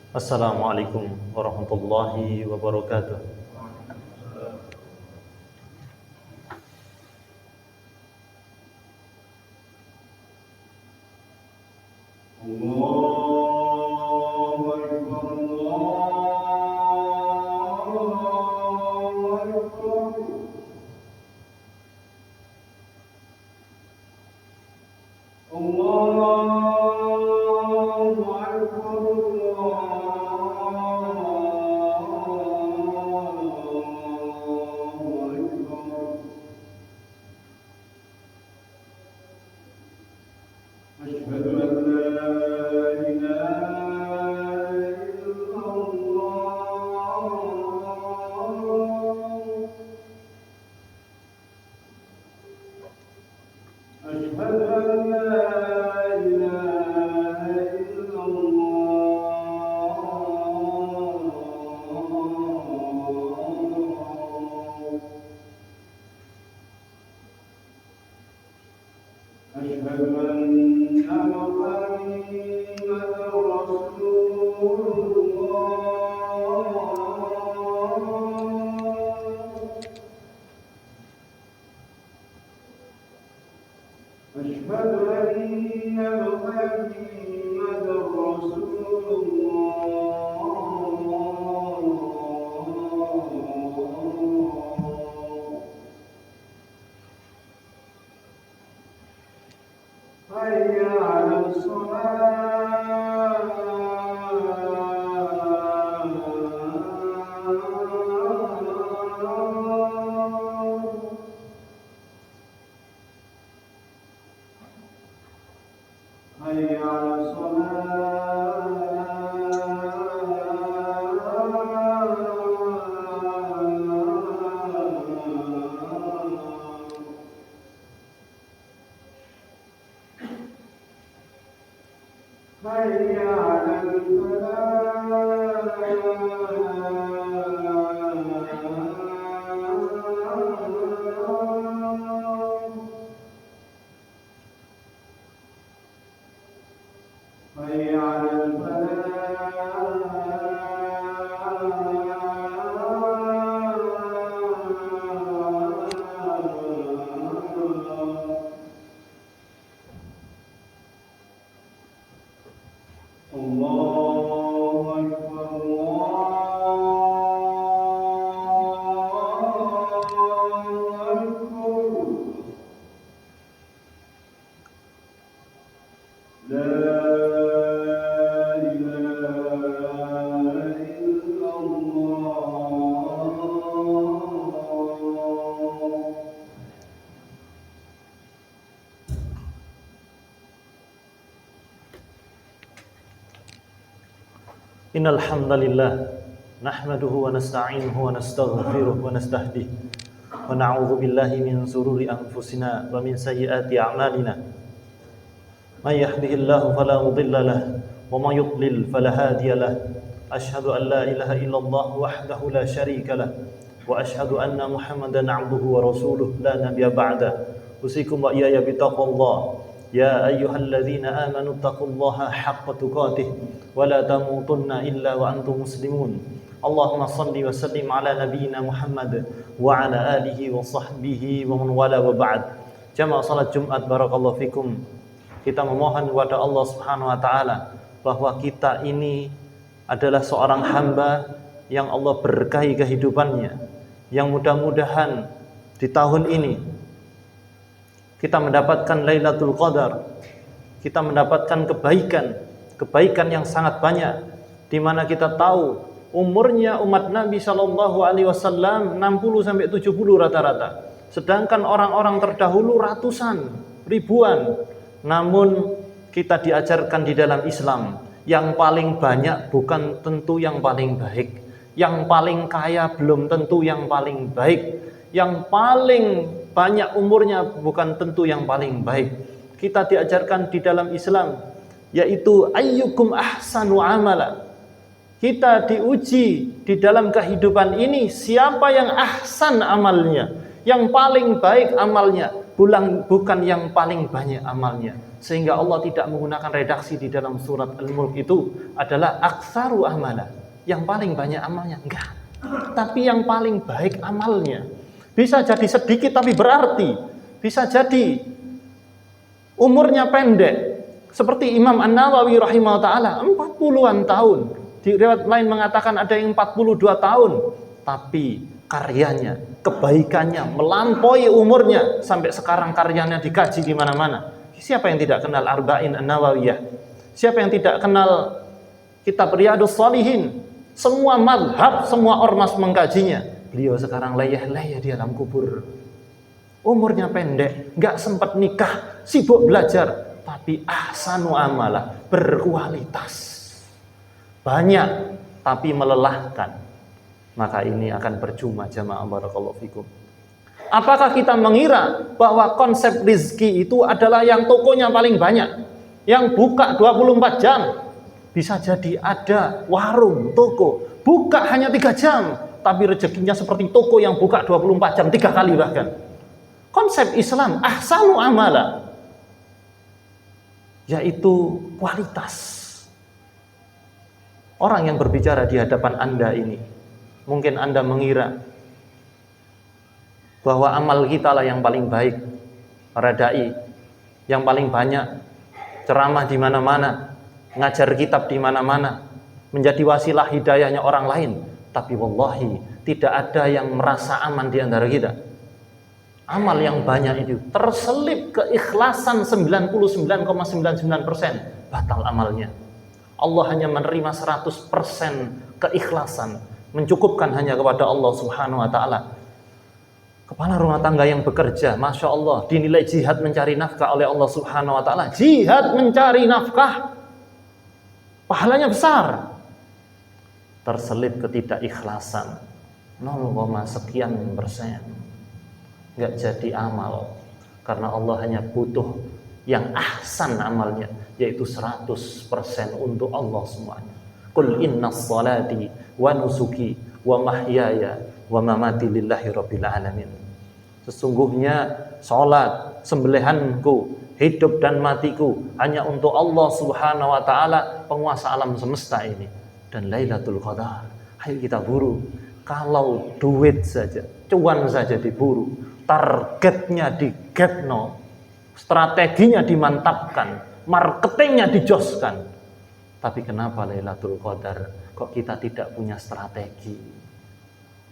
Assalamualaikum warahmatullahi wabarakatuh. Innal hamdalillah nahmaduhu wa nasta'inuhu wa nastaghfiruh wa nastahdihi wa na'udzu billahi min shururi anfusina wa min sayyiati a'malina. May yahdihillahu fala mudilla lahu wa may yudlil fala hadiya lahu. Asyhadu an la ilaha illallah wahdahu la syarika lahu wa asyhadu anna Muhammadan 'abduhu wa rasuluh la nabiyya ba'da. Usikum wa iyaya bittaqwallah. Ya ayyuhalladzina amanu taqullaha haqqa tuqatih wa la tamutunna illa wa antum muslimun. Allahumma shalli wa sallim ala nabiyyina Muhammad wa ala alihi wa sahbihi wa man wala wa ba'd. Jamaah salat Jumat barakallahu fikum. Kita memohon kepada Allah Subhanahu wa taala bahwa kita ini adalah seorang hamba yang Allah berkahi kehidupannya, yang mudah-mudahan di tahun ini kita mendapatkan Lailatul Qadar, kita mendapatkan kebaikan yang sangat banyak, di mana kita tahu umurnya umat Nabi Shallallahu Alaihi Wasallam 60 sampai 70 rata-rata, sedangkan orang-orang terdahulu ratusan, ribuan. Namun kita diajarkan di dalam Islam, yang paling banyak bukan tentu yang paling baik, yang paling kaya belum tentu yang paling baik, yang paling banyak umurnya bukan tentu yang paling baik. Kita diajarkan di dalam Islam, yaitu ayyukum ahsanu amala. Kita diuji di dalam kehidupan ini, siapa yang ahsan amalnya, yang paling baik amalnya. bukan yang paling banyak amalnya. Sehingga Allah tidak menggunakan redaksi di dalam surat Al-Mulk itu adalah aktsaru amala, yang paling banyak amalnya. Enggak. Tapi yang paling baik amalnya. Bisa jadi sedikit tapi berarti. Bisa jadi umurnya pendek. Seperti Imam An-Nawawi rahimahullah ta'ala, 40-an tahun. Di riwayat lain mengatakan ada yang 42 tahun. Tapi karyanya, kebaikannya melampaui umurnya. Sampai sekarang karyanya dikaji di mana-mana. Siapa yang tidak kenal Arba'in An-Nawawiyah? Siapa yang tidak kenal kitab Riyadhus Shalihin? Semua mazhab, semua ormas mengkajinya. Beliau sekarang layah-layah di alam kubur. Umurnya pendek, gak sempat nikah, sibuk belajar. Tapi ahsanu amalah, berkualitas. Banyak, tapi melelahkan. Maka ini akan percuma jamaah barakallahu fikum. Apakah kita mengira bahwa konsep rizki itu adalah yang tokonya paling banyak, yang buka 24 jam? Bisa jadi ada warung, toko, buka hanya 3 jam, tapi rezekinya seperti toko yang buka 24 jam, 3 kali bahkan. Konsep Islam, ahsanu amala, yaitu kualitas. Orang yang berbicara di hadapan Anda ini, mungkin Anda mengira bahwa amal kita lah yang paling baik, para dai yang paling banyak ceramah di mana-mana, ngajar kitab di mana-mana, menjadi wasilah hidayahnya orang lain. Tapi wallahi tidak ada yang merasa aman di antara kita. Amal yang banyak itu terselip keikhlasan 99,99%, batal amalnya. Allah hanya menerima 100% keikhlasan, mencukupkan hanya kepada Allah Subhanahu wa taala. Kepala rumah tangga yang bekerja, Masya Allah, dinilai jihad mencari nafkah oleh Allah Subhanahu wa ta'ala. Jihad mencari nafkah, pahalanya besar. Terselip ketidakikhlasan, 0, sekian persen. Gak jadi amal. Karena Allah hanya butuh yang ahsan amalnya, yaitu 100% untuk Allah semuanya. Qul inna salati wa nusuki wa mahyaya wa mamati lillahi rabbil alamin. Sesungguhnya salat, sembelihanku, hidup dan matiku hanya untuk Allah Subhanahu wa taala, penguasa alam semesta ini. Dan Lailatul Qadar, ayo kita buru. Kalau duit saja, cuan saja diburu, targetnya digetno, strateginya dimantapkan, marketingnya dijoskan. Tapi kenapa Lailatul Qadar kok kita tidak punya strategi?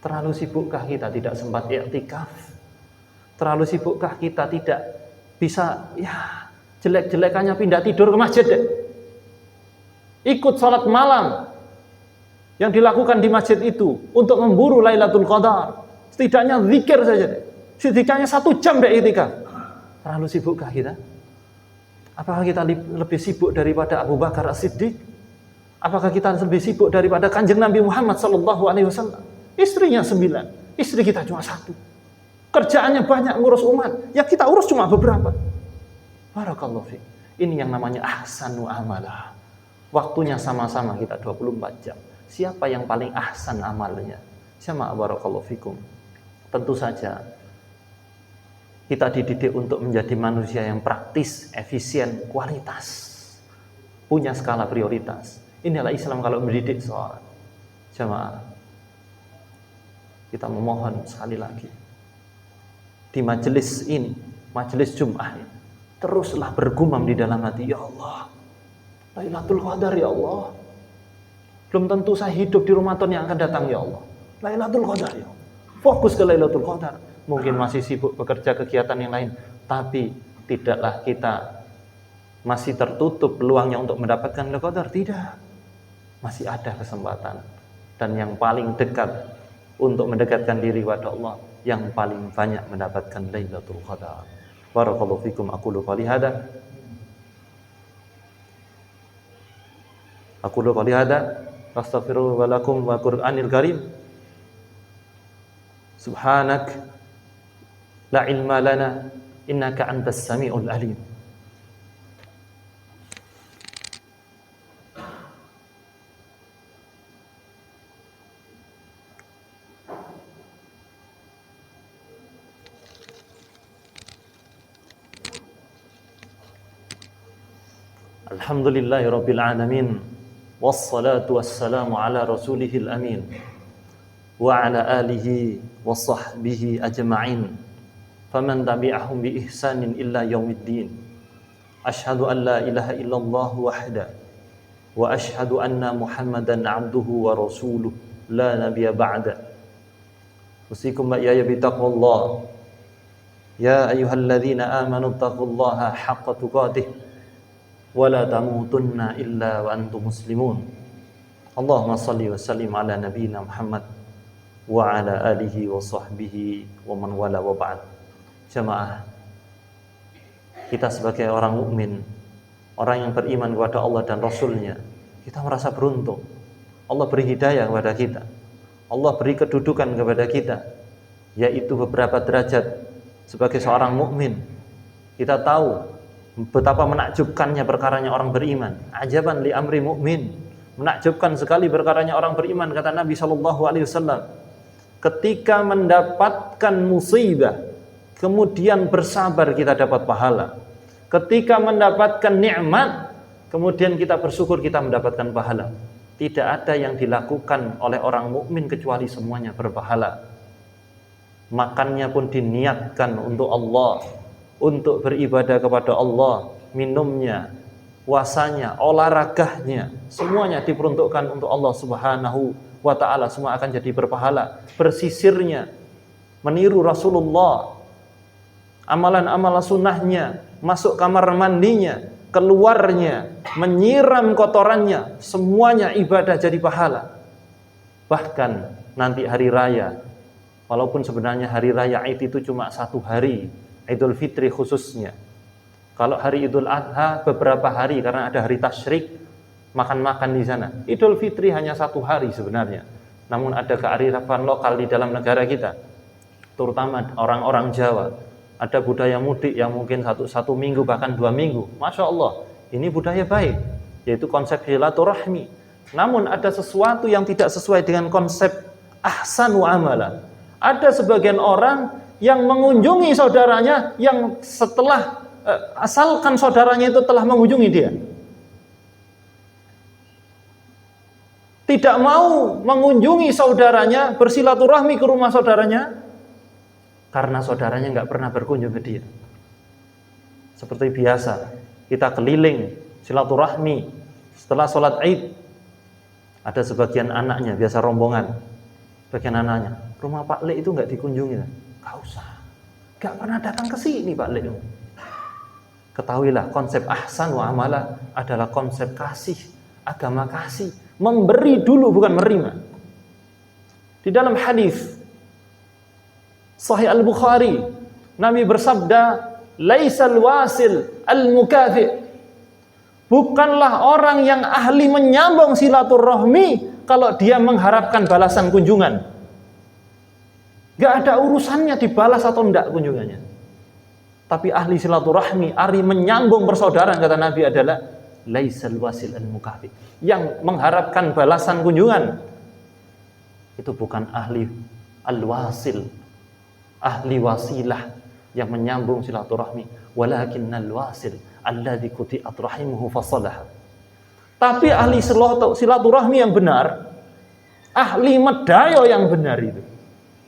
Terlalu sibukkah kita tidak sempat i'tikaf? Terlalu sibukkah kita tidak bisa, ya jelek-jelekannya pindah tidur ke masjid deh. Ikut sholat malam yang dilakukan di masjid itu untuk memburu Lailatul Qadar. Setidaknya zikir saja deh. Setidaknya 1 jam deh i'tikaf. Terlalu sibukkah kita? Apakah kita lebih sibuk daripada Abu Bakar As-Siddiq? Apakah kita lebih sibuk daripada Kanjeng Nabi Muhammad SAW? Istrinya 9, istri kita cuma 1. Kerjaannya banyak ngurus umat, ya kita urus cuma beberapa. Barakallahu fiik. Ini yang namanya ahsanu amalah. Waktunya sama-sama kita 24 jam. Siapa yang paling ahsan amalnya? Sama barakallahu fikum. Tentu saja kita dididik untuk menjadi manusia yang praktis, efisien, kualitas, punya skala prioritas. Inilah Islam kalau mendidik seorang. Jamaah, kita memohon sekali lagi, di majelis ini, majelis Jum'ah ini, teruslah bergumam di dalam hati, ya Allah, Lailatul Qadar ya Allah. Belum tentu saya hidup di Ramadan yang akan datang ya Allah. Lailatul Qadar ya Allah. Fokus ke Lailatul Qadar. Mungkin masih sibuk bekerja kegiatan yang lain, tapi tidaklah kita masih tertutup peluangnya untuk mendapatkan Lailatul Qadar. Tidak. Masih ada kesempatan. Dan yang paling dekat untuk mendekatkan diri kepada Allah, yang paling banyak mendapatkan Lailatul Qadar. Barakallahu fikum, aqulu qali hada. Aqulu qali hada, astaghfirullah lakum wa Qur'anil Karim. Subhanak la ilma lana innaka antas samiul alim. Alhamdulillahirabbil alamin. Wassalatu wassalamu ala rasulihil amin. Wa ala alihi wa sahbihi ajma'in. Faman tabi'ahum bi ihsanin illa yaumiddin. Asyhadu an la ilaha illallah wahda wa asyhadu anna Muhammadan abduhu wa rasuluh la nabiyya ba'da. Usikum ya bitaqwallah. Ya ayyuhalladzina amanu taqullaha haqqa tuqatih wa la tamutunna illa wa antum muslimun. Allahumma shalli wa sallim ala nabiyyina Muhammad wa ala alihi wa sahbihi wa man wala wa ba'd. Jamaah, kita sebagai orang mukmin, orang yang beriman kepada Allah dan Rasul-Nya, kita merasa beruntung. Allah beri hidayah kepada kita. Allah beri kedudukan kepada kita, yaitu beberapa derajat sebagai seorang mukmin. Kita tahu betapa menakjubkannya perkaranya orang beriman. Ajaban li amri mukmin. Menakjubkan sekali perkaranya orang beriman, kata Nabi SAW. Ketika mendapatkan musibah, kemudian bersabar, kita dapat pahala. Ketika mendapatkan nikmat, kemudian kita bersyukur, kita mendapatkan pahala. Tidak ada yang dilakukan oleh orang mukmin kecuali semuanya berpahala. Makannya pun diniatkan untuk Allah, untuk beribadah kepada Allah. Minumnya, puasanya, olahraganya, semuanya diperuntukkan untuk Allah Subhanahu wa ta'ala. Semua akan jadi berpahala. Bersisirnya, meniru Rasulullah, amalan-amalan sunnahnya, masuk kamar mandinya, keluarnya, menyiram kotorannya, semuanya ibadah jadi pahala. Bahkan nanti hari raya, walaupun sebenarnya hari raya Id itu cuma satu hari, Idul Fitri khususnya. Kalau hari Idul Adha beberapa hari, karena ada hari tasyrik, makan-makan di sana. Idul Fitri hanya satu hari sebenarnya. Namun ada kearifan lokal di dalam negara kita, terutama orang-orang Jawa. Ada budaya mudik yang mungkin satu minggu bahkan 2 minggu. Masya Allah, ini budaya baik, yaitu konsep silaturahmi. Namun ada sesuatu yang tidak sesuai dengan konsep ahsanu amala. Ada sebagian orang yang mengunjungi saudaranya yang setelah asalkan saudaranya itu telah mengunjungi dia, tidak mau mengunjungi saudaranya, bersilaturahmi ke rumah saudaranya, karena saudaranya nggak pernah berkunjung ke dia. Seperti biasa, kita keliling silaturahmi setelah sholat Id. Ada sebagian anaknya, biasa rombongan, sebagian anaknya, rumah Pak Le itu nggak dikunjungi. Nggak usah, nggak pernah datang ke sini Pak Le. Ketahuilah, konsep ahsan wa amalah adalah konsep kasih, agama kasih, memberi dulu bukan menerima. Di dalam hadis Sahih Al-Bukhari, Nabi bersabda, "Laisal wasil al-mukafi." Bukanlah orang yang ahli menyambung silaturahmi kalau dia mengharapkan balasan kunjungan. Gak ada urusannya dibalas atau enggak kunjungannya. Tapi ahli silaturahmi, ahli menyambung persaudaraan, kata Nabi, adalah laisal wasil al-mukafi. Yang mengharapkan balasan kunjungan itu bukan ahli al-wasil, ahli wasilah yang menyambung silaturahmi, walakinnal wasil alladzi quti'at rahimuhu fasalah. Tapi ahli silaturahmi yang benar, ahli medayo yang benar itu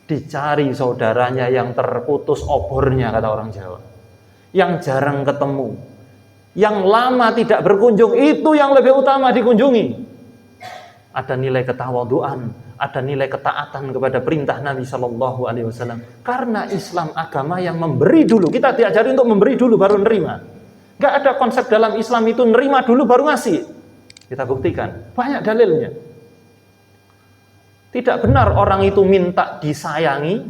dicari saudaranya yang terputus obornya, kata orang Jawa, yang jarang ketemu, yang lama tidak berkunjung, itu yang lebih utama dikunjungi. Ada nilai ketawaduan, ada nilai ketaatan kepada perintah Nabi SAW. Karena Islam agama yang memberi dulu. Kita diajari untuk memberi dulu baru nerima. Gak ada konsep dalam Islam itu nerima dulu baru ngasih. Kita buktikan, banyak dalilnya. Tidak benar orang itu minta disayangi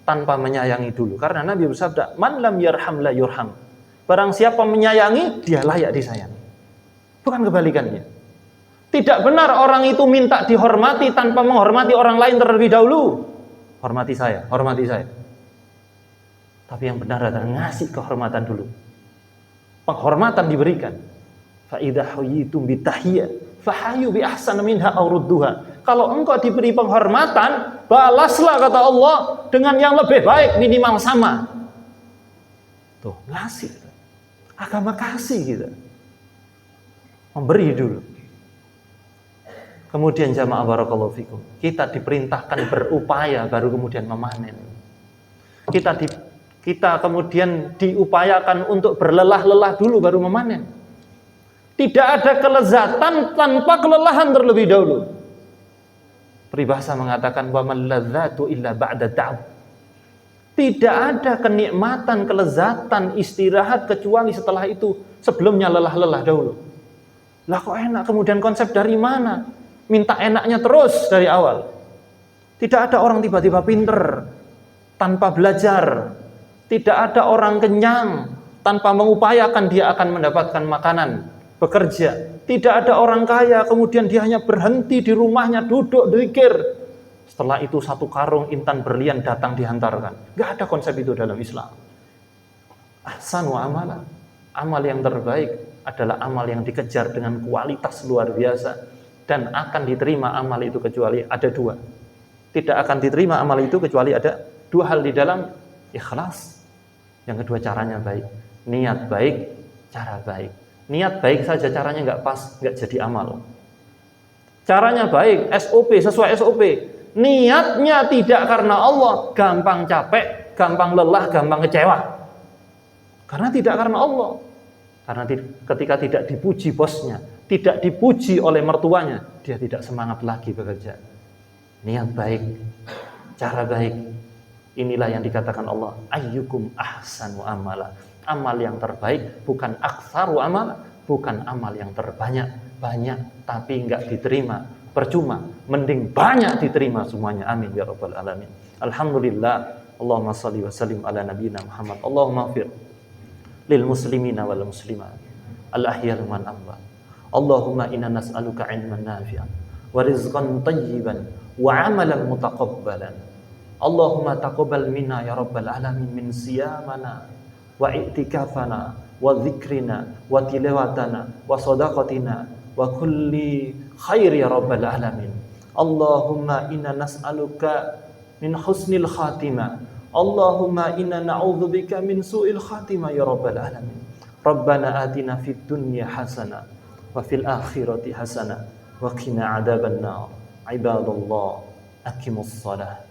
tanpa menyayangi dulu. Karena Nabi bersabda, "Man lam yarham la yurham." Barang siapa menyayangi, dia layak disayangi. Bukan kebalikannya. Tidak benar orang itu minta dihormati tanpa menghormati orang lain terlebih dahulu. Hormati saya, hormati saya. Tapi yang benar adalah ngasih kehormatan dulu. Penghormatan diberikan. Fa idza hayyitum bi tahiyyah fahayu bi ahsana minha aw rudduha. Kalau engkau diberi penghormatan, balaslah, kata Allah, dengan yang lebih baik, minimal sama. Tuh, ngasih. Agama kasih gitu. Memberi dulu. Kemudian jamaah barakallahu fikum, kita diperintahkan berupaya baru kemudian memanen. Kita kemudian diupayakan untuk berlelah-lelah dulu baru memanen. Tidak ada kelezatan tanpa kelelahan terlebih dahulu. Peribahasa mengatakan wa man ladzatu illa ba'da ta'ab. Tidak ada kenikmatan, kelezatan, istirahat kecuali setelah itu, sebelumnya lelah-lelah dahulu. Lah kok enak, kemudian konsep dari mana? Minta enaknya terus dari awal. Tidak ada orang tiba-tiba pinter tanpa belajar. Tidak ada orang kenyang tanpa mengupayakan dia akan mendapatkan makanan, bekerja. Tidak ada orang kaya kemudian dia hanya berhenti di rumahnya duduk zikir. Setelah itu 1 karung intan berlian datang dihantarkan. Gak ada konsep itu dalam Islam. Ahsanu amala. Amal yang terbaik adalah amal yang dikejar dengan kualitas luar biasa. Dan akan diterima amal itu kecuali ada 2. Tidak akan diterima amal itu kecuali ada 2 hal di dalam: ikhlas. Yang kedua caranya baik. Niat baik, cara baik. Niat baik saja caranya nggak pas, nggak jadi amal. Caranya baik, SOP, sesuai SOP. Niatnya tidak karena Allah, gampang capek, gampang lelah, gampang kecewa. Karena tidak karena Allah. Karena ketika tidak dipuji bosnya, tidak dipuji oleh mertuanya, dia tidak semangat lagi bekerja. Niat baik, cara baik. Inilah yang dikatakan Allah, ayyukum ahsanu amala. Amal yang terbaik bukan aktsaru amala, bukan amal yang terbanyak. Banyak tapi enggak diterima, percuma. Mending banyak diterima semuanya. Amin ya rabbal alamin. Alhamdulillah. Allahumma shalli wa sallim ala nabiyyina Muhammad. Allahumma ighfir lil muslimina wal muslimat al ahyal man amwat. Allahumma inna nas'aluka 'ilman nafi'an wa rizqan thayyiban wa 'amalan mutaqabbalan. Allahumma taqabbal minna ya rabbal alamin min siyamana wa i'tikafana wa dzikrina wa tilawatana wa shadaqatina wa kulli khair ya rabbal alamin. Allahumma inna nas'aluka min husnil khatimah. Allahumma inna na'udzubika min su'il khatimah ya rabbal alamin. Rabbana atina fid dunya hasanah wa fil akhirati hasanah wa qina adzabannar. Ibadallah, aqimus shalah.